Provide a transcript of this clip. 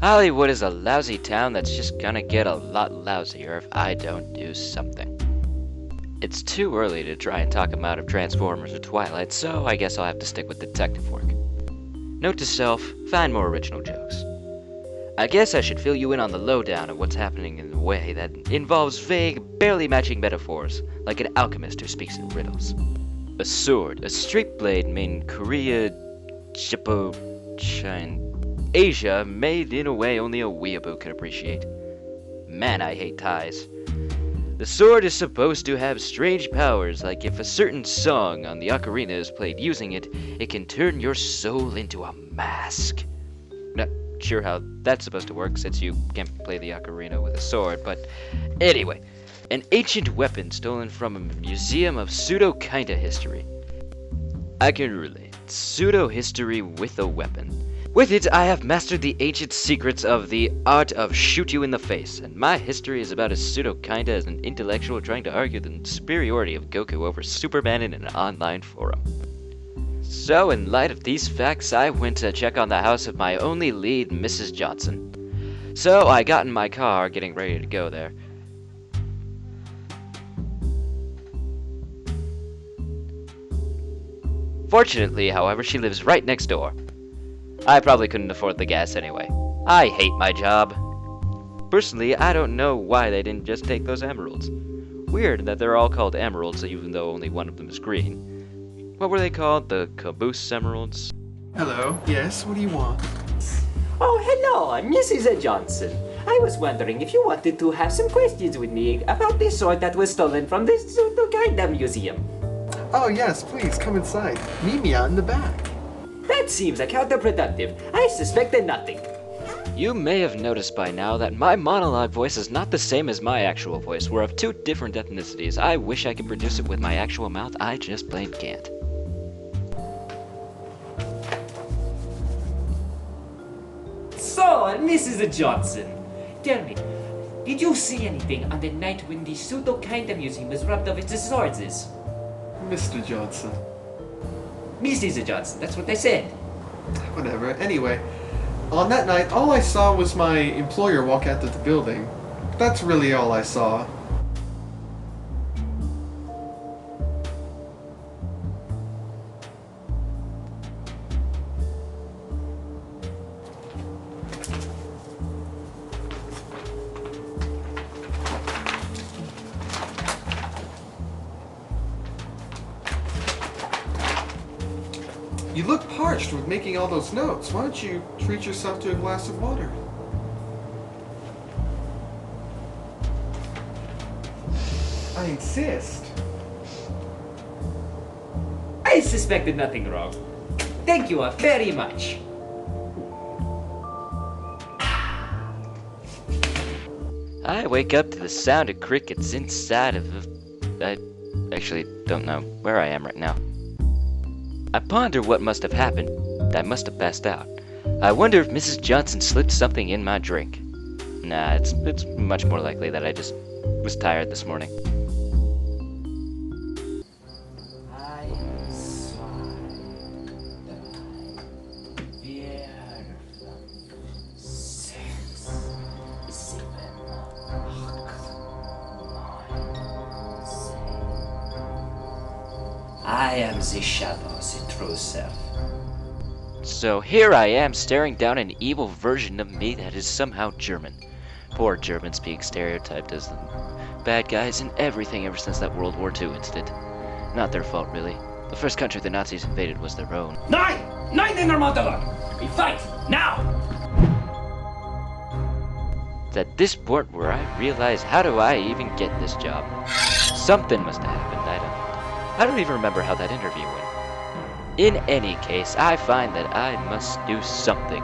Hollywood is a lousy town that's just gonna get a lot lousier if I don't do something. It's too early to try and talk him out of Transformers or Twilight, so I guess I'll have to stick with detective work. Note to self, find more original jokes. I guess I should fill you in on the lowdown of what's happening in a way that involves vague, barely matching metaphors, like an alchemist who speaks in riddles. A sword, a straight blade made in Korea, China, Asia, made in a way only a weeaboo could appreciate. Man, I hate ties. The sword is supposed to have strange powers, like if a certain song on the ocarina is played using it, it can turn your soul into a mask. Not sure how that's supposed to work since you can't play the ocarina with a sword, but anyway, an ancient weapon stolen from a museum of pseudo-kinda history. I can relate. Pseudo-history with a weapon. With it, I have mastered the ancient secrets of the art of shoot you in the face, and my history is about as pseudo-kinda as an intellectual trying to argue the superiority of Goku over Superman in an online forum. So, in light of these facts, I went to check on the house of my only lead, Mrs. Johnson. So, I got in my car, getting ready to go there. Fortunately, however, she lives right next door. I probably couldn't afford the gas anyway. I hate my job. Personally, I don't know why they didn't just take those emeralds. Weird that they're all called emeralds even though only one of them is green. What were they called? The caboose emeralds? Hello, yes, what do you want? Oh, hello, Mrs. Johnson. I was wondering if you wanted to have some questions with me about the sword that was stolen from the Pseudo-Kinda Museum. Oh yes, please, come inside. Meet me out in the back. That seems counterproductive. I suspected nothing. You may have noticed by now that my monologue voice is not the same as my actual voice. We're of two different ethnicities. I wish I could produce it with my actual mouth, I just plain can't. So, Mrs. Johnson, tell me, did you see anything on the night when the Pseudo-Kinda Museum was robbed of its swords? Mr. Johnson. Mrs. Johnson, that's what I said. Whatever, anyway. On that night, all I saw was my employer walk out of the building. That's really all I saw. You look parched with making all those notes. Why don't you treat yourself to a glass of water? I insist. I suspected nothing wrong. Thank you very much. I wake up to the sound of crickets inside of I actually don't know where I am right now. I ponder what must have happened. I must have passed out. I wonder if Mrs. Johnson slipped something in my drink. Nah, it's much more likely that I just was tired this morning. I am the shadow's true self. So here I am staring down an evil version of me that is somehow German. Poor Germans being stereotyped as the bad guys in everything ever since that World War II incident. Not their fault, really. The first country the Nazis invaded was their own. Nein in der Monlogue! We fight, now! It's at this point where I realize, how do I even get this job? Something must have happened, I don't even remember how that interview went. In any case, I find that I must do something.